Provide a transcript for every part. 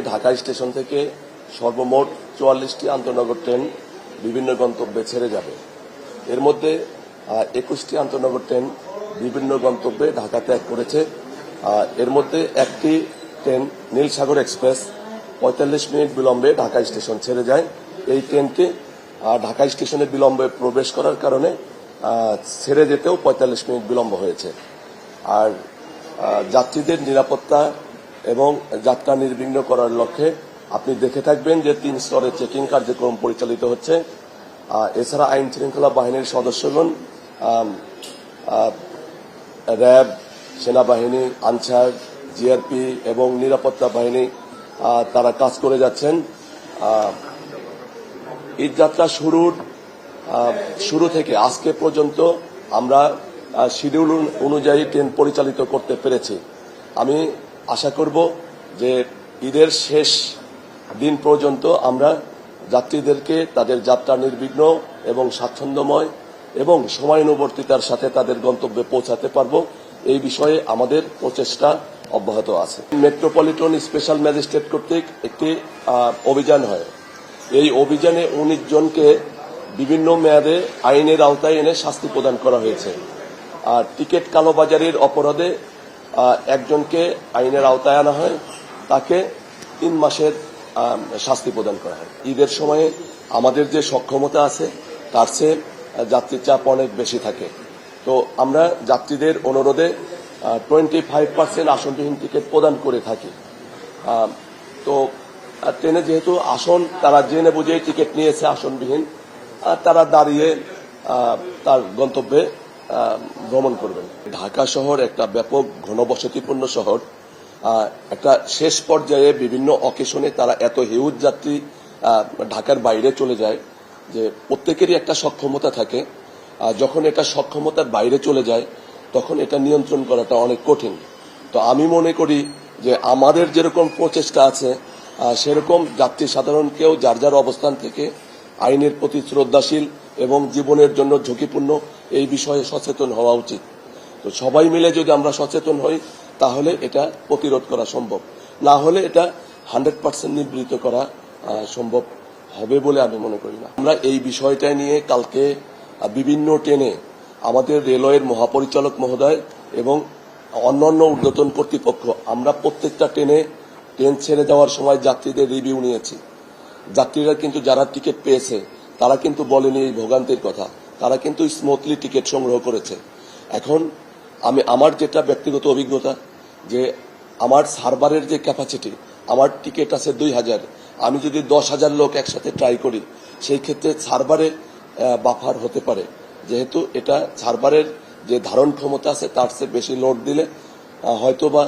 Dhaka station থেকে সর্বমোট 44টি আন্তনগর train বিভিন্ন গন্তব্যে ছেড়ে যাবে। এর মধ্যে 21টি আন্তনগর ট্রেন বিভিন্ন গন্তব্যে ঢাকা ত্যাগ করেছে। এর মধ্যে একটি ট্রেন নীলসাগর এক্সপ্রেস 45 মিনিট বিলম্বে ঢাকা স্টেশন ছেড়ে যায়। এই ট্রেনটি ঢাকা স্টেশনে বিলম্বে প্রবেশ করার কারণে ছেড়ে যেতেও 45 মিনিট বিলম্ব হয়েছে। আর যাত্রীদের নিরাপত্তা এবং যাত্রা নির্বিঘ্ন করার লক্ষ্যে আপনি দেখে থাকবেন যে 3 স্তরে চেকিং কার্যক্রম পরিচালিত হচ্ছে। এছাড়া আইন শৃঙ্খলা বাহিনীর সদস্যগণ, র্যাব, সেনাবাহিনী, আনসার, জিআরপি এবং নিরাপত্তা বাহিনী তারা কাজ করে যাচ্ছেন। ঈদযাত্রা শুরু থেকে আজকে পর্যন্ত আমরা শিডিউল অনুযায়ী ট্রেন পরিচালিত করতে পেরেছি। আমি আশা করব যে ঈদের শেষ দিন পর্যন্ত আমরা যাত্রীদেরকে তাদের যাত্রা নির্বিঘ্ন এবং স্বাচ্ছন্দ্যময় এবং সময়ানুবর্তিতার সাথে তাদের গন্তব্যে পৌঁছাতে পারব। এই বিষয়ে আমাদের প্রচেষ্টা অব্যাহত আছে। মেট্রোপলিটন স্পেশাল ম্যাজিস্ট্রেট কর্তৃক একটি অভিযান হয়। এই অভিযানে 19 জনকে বিভিন্ন মেয়াদে আইনের আওতায় এনে শাস্তি প্রদান করা হয়েছে। আর টিকিট কালোবাজারির অপরাধে একজনকে আইনের আওতায় আনা হয়, তাকে 3 মাসের শাস্তি প্রদান করা হয়। ঈদের সময়ে আমাদের যে সক্ষমতা আছে তার চেয়ে যাত্রীর চাপ অনেক বেশি থাকে। তো আমরা যাত্রীদের অনুরোধে 25% আসনবিহীন টিকিট প্রদান করে থাকি। তো ট্রেনে যেহেতু আসন তারা জেনে বুঝে টিকিট নিয়েছে আসনবিহীন, তারা দাঁড়িয়ে তার গন্তব্যে ভ্রমণ করবেন। ঢাকা শহর একটা ব্যাপক ঘনবসতিপূর্ণ শহর। একটা শেষ পর্যায়ে বিভিন্ন অকেশনে তারা এত হিউজ যাত্রী ঢাকার বাইরে চলে যায় যে প্রত্যেকেরই একটা সক্ষমতা থাকে। যখন এটা সক্ষমতার বাইরে চলে যায় তখন এটা নিয়ন্ত্রণ করাটা অনেক কঠিন। তো আমি মনে করি যে আমাদের যেরকম প্রচেষ্টা আছে সেরকম যাত্রী সাধারণকেও যার যার অবস্থান থেকে আইনের প্রতি শ্রদ্ধাশীল এবং জীবনের জন্য ঝুঁকিপূর্ণ এই বিষয়ে সচেতন হওয়া উচিত। তো সবাই মিলে যদি আমরা সচেতন হই তাহলে এটা প্রতিরোধ করা সম্ভব, না হলে এটা 100% নিবৃত্ত করা সম্ভব হবে বলে আমি মনে করি না। আমরা এই বিষয়টা নিয়ে কালকে বিভিন্ন ট্রেনে আমাদের রেলওয়ের মহাপরিচালক মহোদয় এবং অন্যান্য ঊর্ধ্বতন কর্তৃপক্ষ আমরা প্রত্যেকটা ট্রেন ছেড়ে যাওয়ার সময় যাত্রীদের রিভিউ নিয়েছি। যাত্রীরা কিন্তু যারা টিকিট পেয়েছে তারা কিন্তু বলেনি এই ভোগান্তির কথা, তারা কিন্তু স্মুথলি টিকিট সংগ্রহ করেছে। এখন আমার যেটা ব্যক্তিগত অভিজ্ঞতা যে আমার সার্ভারের যে ক্যাপাসিটি, আমার টিকিট আছে 2000, আমি যদি 10,000 লোক একসাথে ট্রাই করি সেই ক্ষেত্রে সার্ভারে বাফার হতে পারে। যেহেতু এটা সার্ভারের যে ধারণ ক্ষমতা আছে তার চেয়ে বেশি লোড দিলে হয়তোবা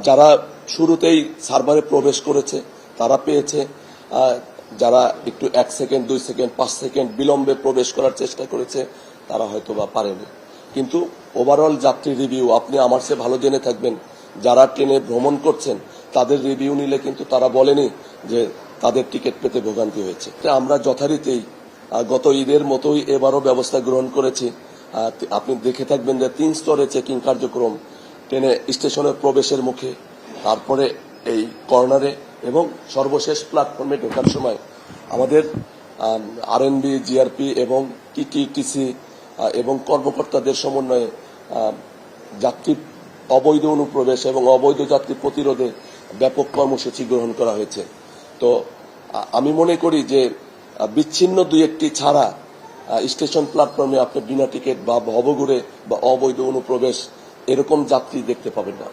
যারা শুরুতেই সার্ভারে প্রবেশ করেছে তারা পেয়েছে, যারা একটু 1 সেকেন্ড 2 সেকেন্ড 5 সেকেন্ড বিলম্বে প্রবেশ করার চেষ্টা করেছে তারা হয়তোবা পারেনি। কিন্তু ওভারঅল যাত্রী রিভিউ আপনি আমার চেয়ে ভালো জেনে থাকবেন। যারা ট্রেনে ভ্রমণ করছেন তাদের রিভিউ নিলে কিন্তু তারা বলেনি যে তাদের টিকিট পেতে ভোগান্তি হয়েছে। আমরা যথারীতি গত ঈদের মতোই এবারও ব্যবস্থা গ্রহণ করেছি। আপনি দেখে থাকবেন যে 3 স্তরে চেকিং কার্যক্রম ট্রেনে স্টেশনের প্রবেশের মুখে, তারপরে এই কর্নারে এবং সর্বশেষ প্ল্যাটফর্মে ঢোকার সময় আমাদের আরএনবি, জিআরপি এবং টিটিটিসি এবং কর্মকর্তাদের সমন্বয়ে যাত্রী অবৈধ অনুপ্রবেশ এবং অবৈধ যাত্রী প্রতিরোধে ব্যাপক কর্মসূচি গ্রহণ করা হয়েছে। তো আমি মনে করি যে বিচ্ছিন্ন 2-1টি ছাড়া স্টেশন প্ল্যাটফর্মে আপনি বিনা টিকিট বা ভবঘুরে বা অবৈধ অনুপ্রবেশ এরকম যাত্রী দেখতে পাবেন না।